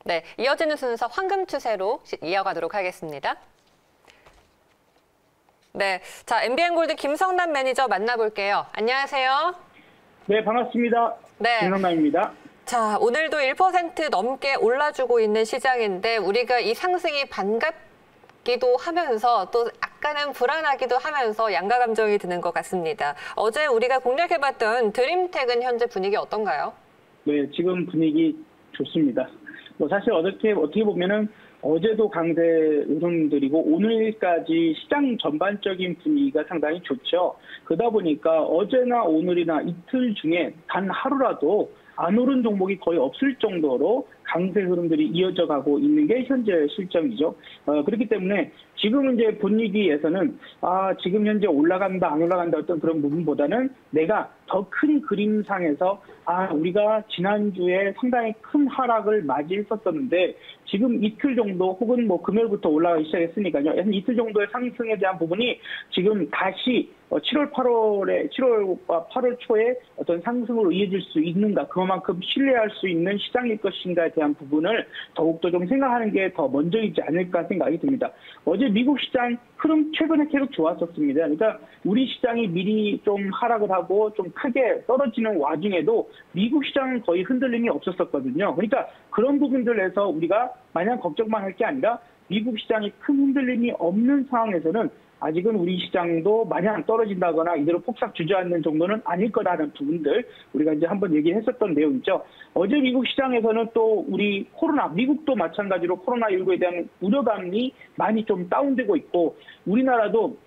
네, 이어지는 순서 황금 추세로 이어가도록 하겠습니다. 네, 자, MBN골드 김성남 매니저 만나볼게요. 안녕하세요. 네, 반갑습니다. 네. 김성남입니다. 자, 오늘도 1% 넘게 올라주고 있는 시장인데 우리가 이 상승이 반갑기도 하면서 또 약간은 불안하기도 하면서 양가 감정이 드는 것 같습니다. 어제 우리가 공략해봤던 드림텍은 현재 분위기 어떤가요? 네, 지금 분위기 좋습니다. 사실 어떻게 보면은 어제도 강세 흐름들이고 오늘까지 시장 전반적인 분위기가 상당히 좋죠. 그러다 보니까 어제나 오늘이나 이틀 중에 단 하루라도 안 오른 종목이 거의 없을 정도로 강세 흐름들이 이어져 가고 있는 게 현재 실정이죠. 그렇기 때문에 지금 이제 분위기에서는 지금 현재 올라간다 안 올라간다 어떤 그런 부분보다는 내가 더 큰 그림상에서 우리가 지난주에 상당히 큰 하락을 맞이했었는데 지금 이틀 정도 혹은 금요일부터 올라가기 시작했으니까요. 이틀 정도의 상승에 대한 부분이 지금 다시 7월 8월과 8월 초에 어떤 상승으로 이어질 수 있는가, 그만큼 신뢰할 수 있는 시장일 것인가에 대한 부분을 더욱더 좀 생각하는 게 더 먼저이지 않을까 생각이 듭니다. 어제 미국 시장 흐름 최근에 계속 좋았었습니다. 그러니까 우리 시장이 미리 좀 하락을 하고 좀 크게 떨어지는 와중에도 미국 시장은 거의 흔들림이 없었거든요. 그러니까 그런 부분들에서 우리가 마냥 걱정만 할 게 아니라 미국 시장이 큰 흔들림이 없는 상황에서는 아직은 우리 시장도 마냥 떨어진다거나 이대로 폭삭 주저앉는 정도는 아닐 거라는 부분들 우리가 이제 한번 얘기했었던 내용이죠. 어제 미국 시장에서는 또 우리 미국도 마찬가지로 코로나19에 대한 우려감이 많이 좀 다운되고 있고 우리나라도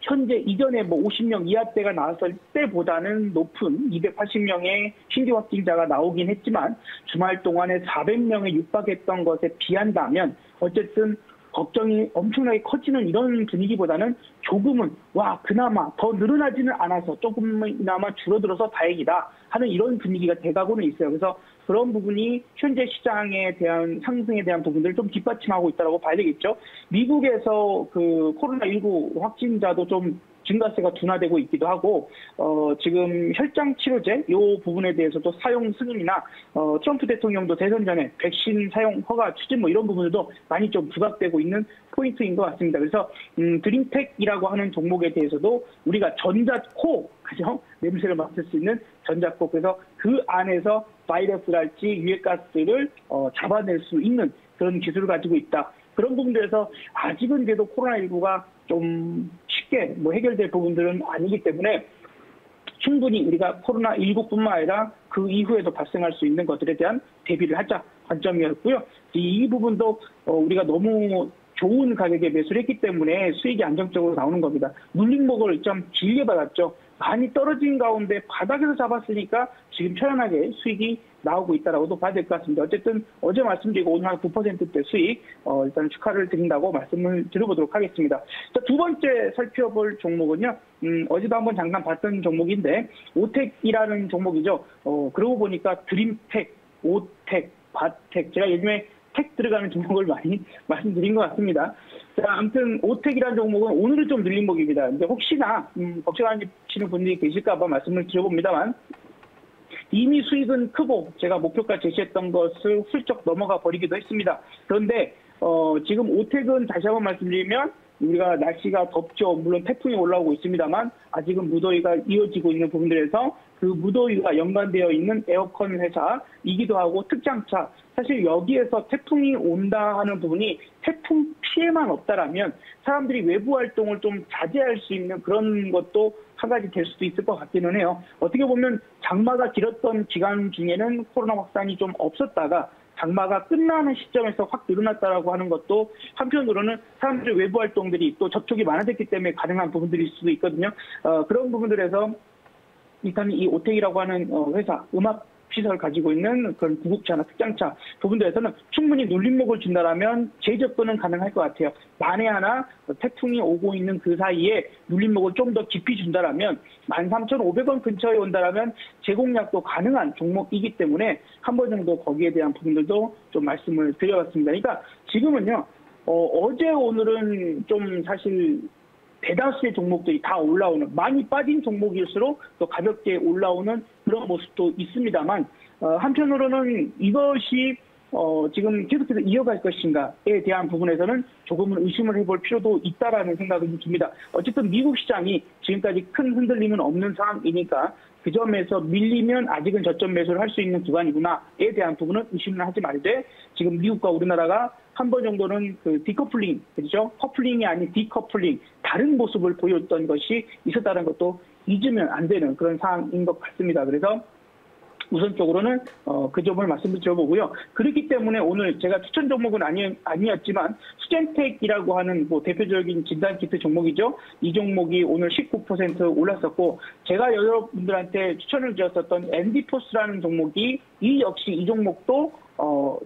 현재 이전에 50명 이하대가 나왔을 때보다는 높은 280명의 신규 확진자가 나오긴 했지만 주말 동안에 400명에 육박했던 것에 비한다면 어쨌든 걱정이 엄청나게 커지는 이런 분위기보다는 조금은 그나마 더 늘어나지는 않아서 조금이나마 줄어들어서 다행이다 하는 이런 분위기가 돼가고는 있어요. 그래서 그런 부분이 현재 시장에 대한 상승에 대한 부분들을 좀 뒷받침하고 있다고 봐야 되겠죠. 미국에서 그 코로나19 확진자도 좀 증가세가 둔화되고 있기도 하고 지금 혈장 치료제 이 부분에 대해서도 사용 승인이나 트럼프 대통령도 대선 전에 백신 사용 허가 추진 이런 부분들도 많이 좀 부각되고 있는 포인트인 것 같습니다. 그래서 드림텍이라고 하는 종목에 대해서도 우리가 전자코, 그죠? 냄새를 맡을 수 있는 전자코, 그래서 그 안에서 바이러스랄지 유해가스를 잡아낼 수 있는 그런 기술을 가지고 있다. 그런 부분들에서 아직은 그래도 코로나19가 좀 쉽게 해결될 부분들은 아니기 때문에 충분히 우리가 코로나19뿐만 아니라 그 이후에도 발생할 수 있는 것들에 대한 대비를 하자 관점이었고요. 이 부분도 우리가 너무 좋은 가격에 매수를 했기 때문에 수익이 안정적으로 나오는 겁니다. 눌림목을 좀 길게 받았죠. 많이 떨어진 가운데 바닥에서 잡았으니까 지금 편안하게 수익이 나오고 있다라고도 봐야 될 것 같습니다. 어쨌든 어제 말씀드리고 오늘 한 9%대 수익 일단 축하를 드린다고 말씀을 드려보도록 하겠습니다. 자, 두 번째 살펴볼 종목은요. 어제도 한번 잠깐 봤던 종목인데 오텍이라는 종목이죠. 그러고 보니까 드림텍, 오텍, 바텍, 제가 요즘에 텍 들어가는 종목을 많이 말씀드린 것 같습니다. 자, 아무튼 오텍이라는 종목은 오늘은 좀 눌림목입니다. 근데 혹시나 걱정하시는 분들이 계실까 봐 말씀을 드려봅니다만 이미 수익은 크고 제가 목표가 제시했던 것을 훌쩍 넘어가 버리기도 했습니다. 그런데 지금 오텍은 다시 한번 말씀드리면 우리가 날씨가 덥죠. 물론 태풍이 올라오고 있습니다만 아직은 무더위가 이어지고 있는 부분들에서 그 무더위가 연관되어 있는 에어컨 회사이기도 하고 특장차, 사실 여기에서 태풍이 온다 하는 부분이 태풍 피해만 없다라면 사람들이 외부 활동을 좀 자제할 수 있는 그런 것도 한 가지 될 수도 있을 것 같기는 해요. 어떻게 보면 장마가 길었던 기간 중에는 코로나 확산이 좀 없었다가 장마가 끝나는 시점에서 확 늘어났다라고 하는 것도 한편으로는 사람들의 외부 활동들이 또 접촉이 많아졌기 때문에 가능한 부분들일 수도 있거든요. 그런 부분들에서 일단 이 오텍이라고 하는 회사, 음악 시설을 가지고 있는 그런 구급차나 특장차 부분들에서는 충분히 눌림목을 준다라면 재접근은 가능할 것 같아요. 만에 하나 태풍이 오고 있는 그 사이에 눌림목을 좀 더 깊이 준다라면 13,500원 근처에 온다라면 제공약도 가능한 종목이기 때문에 한 번 정도 거기에 대한 부분들도 좀 말씀을 드려봤습니다. 그러니까 지금은요, 어제 오늘은 좀 사실 대다수의 종목들이 다 올라오는, 많이 빠진 종목일수록 또 가볍게 올라오는 그런 모습도 있습니다만 한편으로는 이것이 지금 계속해서 이어갈 것인가에 대한 부분에서는 조금은 의심을 해볼 필요도 있다라는 생각이 듭니다. 어쨌든 미국 시장이 지금까지 큰 흔들림은 없는 상황이니까 그 점에서 밀리면 아직은 저점 매수를 할 수 있는 구간이구나에 대한 부분은 의심을 하지 말되 지금 미국과 우리나라가 한 번 정도는 그 디커플링, 그렇죠? 커플링이 아닌 디커플링, 다른 모습을 보였던 것이 있었다는 것도 잊으면 안 되는 그런 상황인 것 같습니다. 그래서 우선적으로는 그 점을 말씀을 드려보고요. 그렇기 때문에 오늘 제가 추천 종목은 아니었지만 수젠텍이라고 하는 뭐 대표적인 진단키트 종목이죠. 이 종목이 오늘 19% 올랐었고 제가 여러분들한테 추천을 드렸었던 엔디포스라는 종목이 이 역시 이 종목도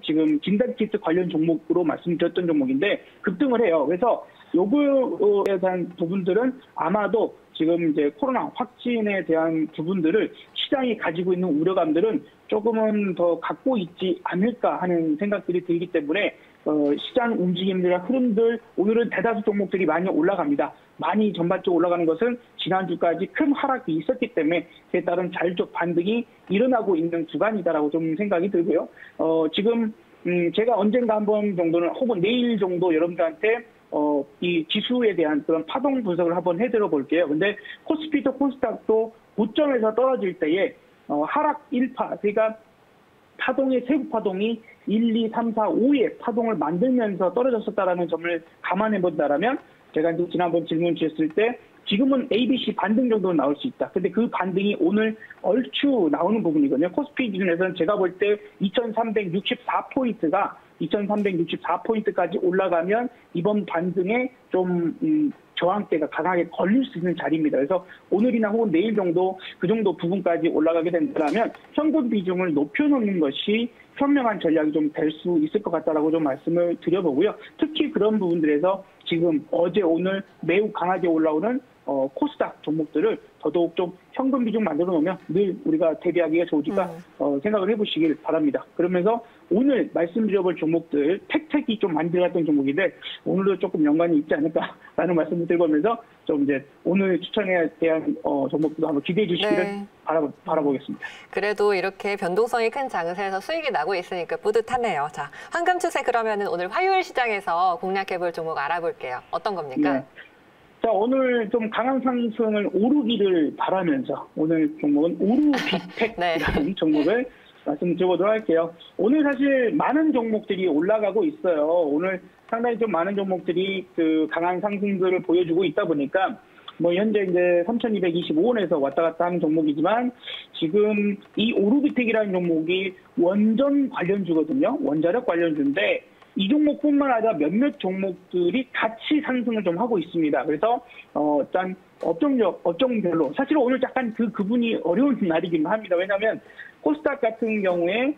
지금 진단키트 관련 종목으로 말씀드렸던 종목인데 급등을 해요. 그래서 요거에 대한 부분들은 아마도 지금 이제 코로나 확진에 대한 부분들을 시장이 가지고 있는 우려감들은 조금은 더 갖고 있지 않을까 하는 생각들이 들기 때문에 시장 움직임들과 흐름들 오늘은 대다수 종목들이 많이 올라갑니다. 많이 전반적으로 올라가는 것은 지난주까지 큰 하락이 있었기 때문에 그에 따른 자율적 반등이 일어나고 있는 구간이다라고 좀 생각이 들고요. 지금 제가 언젠가 한 번 정도는 혹은 내일 정도 여러분들한테 이 지수에 대한 그런 파동 분석을 한번 해드려 볼게요. 근데 코스피도 코스닥도 고점에서 떨어질 때에 하락 1파, 그러니까 파동의 세부 파동이 1, 2, 3, 4, 5의 파동을 만들면서 떨어졌었다라는 점을 감안해 본다라면 제가 이제 지난번 질문 주셨을 때 지금은 ABC 반등 정도는 나올 수 있다. 근데 그 반등이 오늘 얼추 나오는 부분이거든요. 코스피 기준에서는 제가 볼 때 2364포인트가 2364포인트까지 올라가면 이번 반등에 좀 저항대가 강하게 걸릴 수 있는 자리입니다. 그래서 오늘이나 혹은 내일 정도 그 정도 부분까지 올라가게 된다면 현금 비중을 높여놓는 것이 현명한 전략이 좀 될 수 있을 것 같다라고 좀 말씀을 드려보고요. 특히 그런 부분들에서 지금 어제 오늘 매우 강하게 올라오는 코스닥 종목들을 더더욱 좀 현금 비중 만들어 놓으면 늘 우리가 대비하기가 좋으니까 생각을 해보시길 바랍니다. 그러면서 오늘 말씀드려볼 종목들 택이 좀 많이 들어갔던 종목인데 오늘도 조금 연관이 있지 않을까라는 말씀을 드리면서 좀 이제 오늘 추천에 대한 종목도 한번 기대해 주시기를 네. 바라보겠습니다. 그래도 이렇게 변동성이 큰 장세에서 수익이 나고 있으니까 뿌듯하네요. 자, 황금 추세 그러면은 오늘 화요일 시장에서 공략해볼 종목 알아볼게요. 어떤 겁니까? 네. 자, 오늘 좀 강한 상승을 오르기를 바라면서 오늘 종목은 오르비텍이라는 네. 종목을 말씀드려보도록 할게요. 오늘 사실 많은 종목들이 올라가고 있어요. 오늘 상당히 좀 많은 종목들이 그 강한 상승들을 보여주고 있다 보니까 뭐 현재 이제 3,225원에서 왔다 갔다 하는 종목이지만 지금 이 오르비텍이라는 종목이 원전 관련주거든요. 원자력 관련주인데 이 종목뿐만 아니라 몇몇 종목들이 같이 상승을 좀 하고 있습니다. 그래서 일단 업종별로 사실 오늘 약간 그 구분이 어려운 날이긴 합니다. 왜냐하면 코스닥 같은 경우에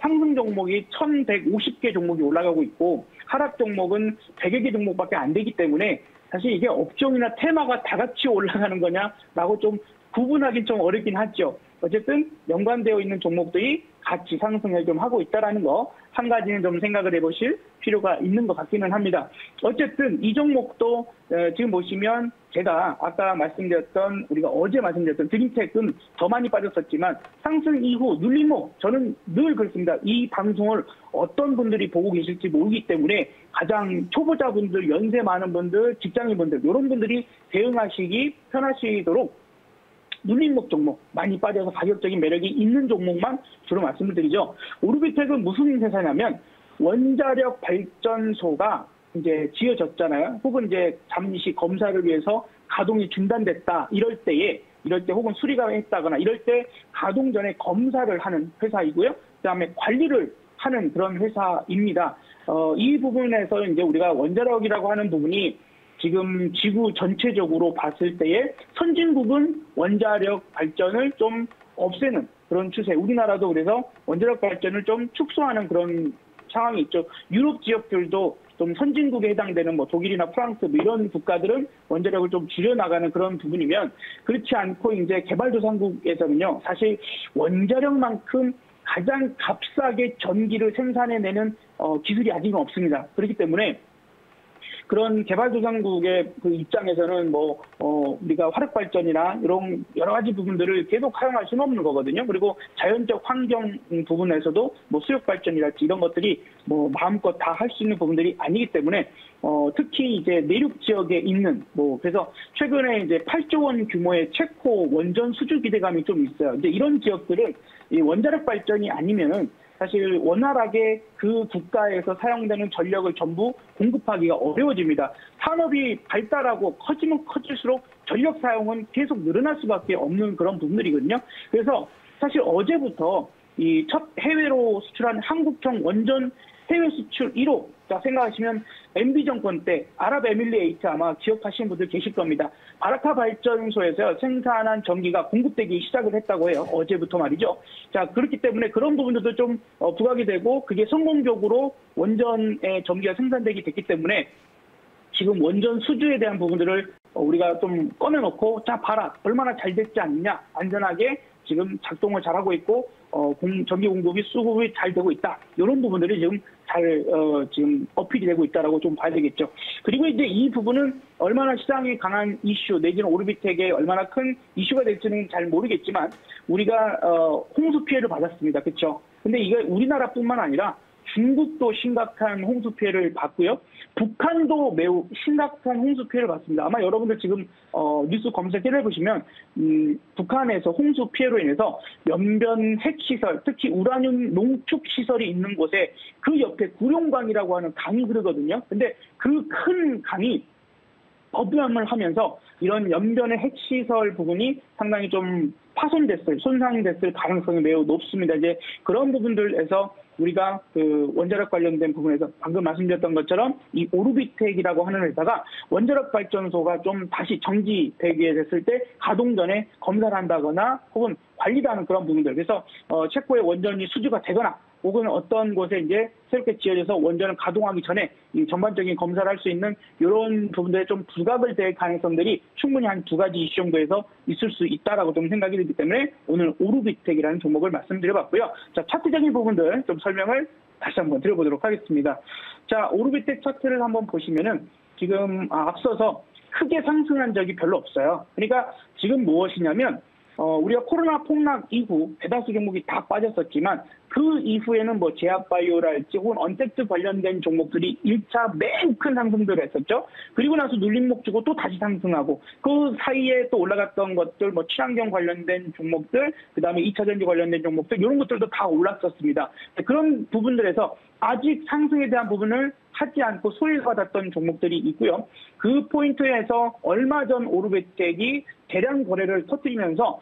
상승 종목이 1,150개 종목이 올라가고 있고 하락 종목은 100여 개 종목밖에 안 되기 때문에 사실 이게 업종이나 테마가 다 같이 올라가는 거냐라고 좀 구분하기 좀 어렵긴 하죠. 어쨌든 연관되어 있는 종목들이 같이 상승을 좀 하고 있다는 거 한 가지는 좀 생각을 해보실 필요가 있는 것 같기는 합니다. 어쨌든 이 종목도 지금 보시면 제가 아까 말씀드렸던 우리가 어제 말씀드렸던 드림텍은 더 많이 빠졌었지만 상승 이후 눌림목 저는 늘 그렇습니다. 이 방송을 어떤 분들이 보고 계실지 모르기 때문에 가장 초보자분들, 연세 많은 분들, 직장인분들 이런 분들이 대응하시기 편하시도록 눌림목 종목 많이 빠져서 가격적인 매력이 있는 종목만 주로 말씀을 드리죠. 오르비텍은 무슨 회사냐면 원자력 발전소가 이제 지어졌잖아요. 혹은 이제 잠시 검사를 위해서 가동이 중단됐다. 이럴 때 혹은 수리가 했다거나 이럴 때 가동 전에 검사를 하는 회사이고요. 그다음에 관리를 하는 그런 회사입니다. 이 부분에서 이제 우리가 원자력이라고 하는 부분이 지금 지구 전체적으로 봤을 때에 선진국은 원자력 발전을 좀 없애는 그런 추세. 우리나라도 그래서 원자력 발전을 좀 축소하는 그런 상황이 있죠. 유럽 지역들도 좀 선진국에 해당되는 뭐 독일이나 프랑스 뭐 이런 국가들은 원자력을 좀 줄여나가는 그런 부분이면 그렇지 않고 이제 개발도상국에서는요. 사실 원자력만큼 가장 값싸게 전기를 생산해내는 기술이 아직은 없습니다. 그렇기 때문에 그런 개발도상국의 그 입장에서는 우리가 화력발전이나 이런 여러 가지 부분들을 계속 사용할 수는 없는 거거든요. 그리고 자연적 환경 부분에서도 수력발전이랄지 이런 것들이 마음껏 다 할 수 있는 부분들이 아니기 때문에 특히 이제 내륙 지역에 있는 그래서 최근에 이제 8조 원 규모의 체코 원전 수주 기대감이 좀 있어요. 이제 이런 지역들은 이 원자력 발전이 아니면은 사실 원활하게 그 국가에서 사용되는 전력을 전부 공급하기가 어려워집니다. 산업이 발달하고 커지면 커질수록 전력 사용은 계속 늘어날 수밖에 없는 그런 부분들이거든요. 그래서 사실 어제부터 이 첫 해외로 수출한 한국형 원전 해외 수출 1호, 자 생각하시면 MB 정권 때 아랍에밀리에이트 아마 기억하시는 분들 계실 겁니다. 바라카 발전소에서 생산한 전기가 공급되기 시작을 했다고 해요. 어제부터 말이죠. 자 그렇기 때문에 그런 부분들도 좀 부각이 되고 그게 성공적으로 원전의 전기가 생산되게 됐기 때문에 지금 원전 수주에 대한 부분들을 우리가 좀 꺼내놓고 자 봐라 얼마나 잘 됐지 않느냐 안전하게 지금 작동을 잘하고 있고 전기 공급이 수급이 잘 되고 있다. 이런 부분들이 지금 지금 어필이 되고 있다라고 좀 봐야 되겠죠. 그리고 이제 이 부분은 얼마나 시장에 강한 이슈 내지는 오르비텍에 얼마나 큰 이슈가 될지는 잘 모르겠지만 우리가 홍수 피해를 받았습니다. 그렇죠? 근데 이게 우리나라뿐만 아니라 중국도 심각한 홍수 피해를 봤고요. 북한도 매우 심각한 홍수 피해를 봤습니다. 아마 여러분들 지금 뉴스 검색을 해보시면 북한에서 홍수 피해로 인해서 연변 핵시설, 특히 우라늄 농축 시설이 있는 곳에 그 옆에 구룡강이라고 하는 강이 흐르거든요. 근데 그 큰 강이 범람을 하면서 이런 연변의 핵시설 부분이 상당히 좀 파손됐을, 손상됐을 가능성이 매우 높습니다. 이제 그런 부분들에서 우리가 그 원자력 관련된 부분에서 방금 말씀드렸던 것처럼 이 오르비텍이라고 하는 회사가 원자력 발전소가 좀 다시 정지되게 됐을 때 가동 전에 검사를 한다거나 혹은 관리도 하는 그런 부분들. 그래서 체코의 원전이 수주가 되거나 혹은 어떤 곳에 이제 새롭게 지어져서 원전을 가동하기 전에 이 전반적인 검사를 할 수 있는 이런 부분들에 좀 부각을 될 가능성들이 충분히 한 두 가지 이슈 정도에서 있을 수 있다라고 좀 생각이 들기 때문에 오늘 오르비텍이라는 종목을 말씀드려봤고요. 자, 차트적인 부분들 좀 설명을 다시 한번 드려보도록 하겠습니다. 자, 오르비텍 차트를 한번 보시면은 지금 앞서서 크게 상승한 적이 별로 없어요. 그러니까 지금 무엇이냐면 우리가 코로나 폭락 이후 대다수 종목이 다 빠졌었지만 그 이후에는 제약바이오랄지 혹은 언택트 관련된 종목들이 1차 매우 큰 상승들을 했었죠. 그리고 나서 눌림목 주고 또 다시 상승하고 그 사이에 또 올라갔던 것들 친환경 관련된 종목들 그다음에 2차 전지 관련된 종목들 이런 것들도 다 올랐었습니다. 그런 부분들에서 아직 상승에 대한 부분을 하지 않고 소외받았던 종목들이 있고요. 그 포인트에서 얼마 전 오르비텍이 대량 거래를 터뜨리면서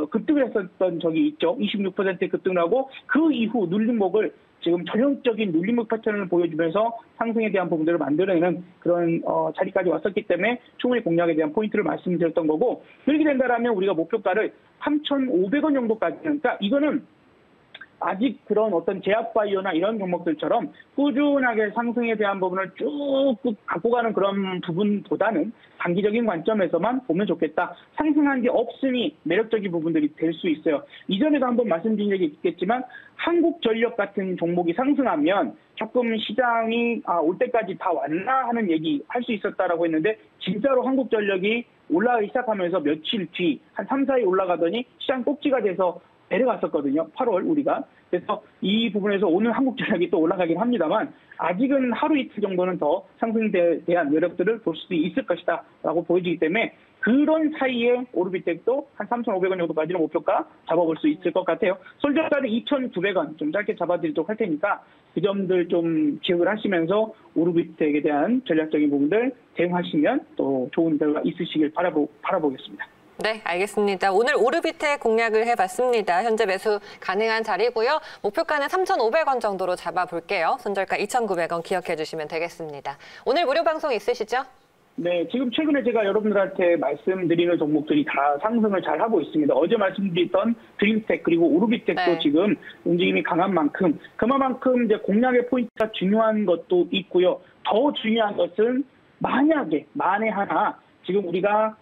급등을 했었던 적이 있죠. 26% 급등을 하고 그 이후 눌림목을 지금 전형적인 눌림목 패턴을 보여주면서 상승에 대한 부분들을 만들어내는 그런 자리까지 왔었기 때문에 충분히 공략에 대한 포인트를 말씀드렸던 거고 그렇게 된다면 우리가 목표가를 3,500원 정도까지 그러니까 이거는 아직 그런 어떤 제약바이오나 이런 종목들처럼 꾸준하게 상승에 대한 부분을 쭉 갖고 가는 그런 부분보다는 단기적인 관점에서만 보면 좋겠다. 상승한 게 없으니 매력적인 부분들이 될 수 있어요. 이전에도 한번 말씀드린 적이 있겠지만 한국전력 같은 종목이 상승하면 조금 시장이 올 때까지 다 왔나 하는 얘기 할 수 있었다라고 했는데 진짜로 한국전력이 올라가기 시작하면서 며칠 뒤 한 3, 4일 올라가더니 시장 꼭지가 돼서 내려갔었거든요. 8월 우리가. 그래서 이 부분에서 오늘 한국전력이 또 올라가긴 합니다만 아직은 하루 이틀 정도는 더 상승에 대한 여력들을 볼 수도 있을 것이다 라고 보여지기 때문에 그런 사이에 오르비텍도 한 3,500원 정도까지는 목표가 잡아볼 수 있을 것 같아요. 솔저가는 2,900원 좀 짧게 잡아드리도록 할 테니까 그 점들 좀 기억을 하시면서 오르비텍에 대한 전략적인 부분들 대응하시면 또 좋은 결과 있으시길 바라보겠습니다. 네, 알겠습니다. 오늘 오르비텍 공략을 해봤습니다. 현재 매수 가능한 자리고요. 목표가는 3,500원 정도로 잡아볼게요. 손절가 2,900원 기억해 주시면 되겠습니다. 오늘 무료 방송 있으시죠? 네, 지금 최근에 제가 여러분들한테 말씀드리는 종목들이 다 상승을 잘 하고 있습니다. 어제 말씀드렸던 드림텍 그리고 오르비텍도 네. 지금 움직임이 강한 만큼 그만큼 이제 공략의 포인트가 중요한 것도 있고요. 더 중요한 것은 만에 하나 지금 우리가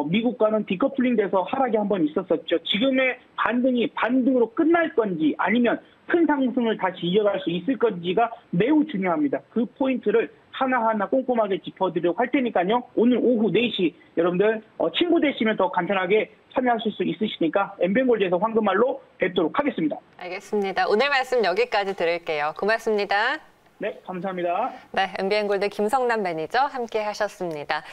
미국과는 디커플링 돼서 하락이 한번 있었었죠. 지금의 반등이 반등으로 끝날 건지 아니면 큰 상승을 다시 이어갈 수 있을 건지가 매우 중요합니다. 그 포인트를 하나하나 꼼꼼하게 짚어드리도록 할 테니까요. 오늘 오후 4시 여러분들 친구 되시면 더 간편하게 참여하실 수 있으시니까 엠벤골드에서 황금알로 뵙도록 하겠습니다. 알겠습니다. 오늘 말씀 여기까지 들을게요. 고맙습니다. 네, 감사합니다. 네, MBN골드 김성남 매니저 함께 하셨습니다.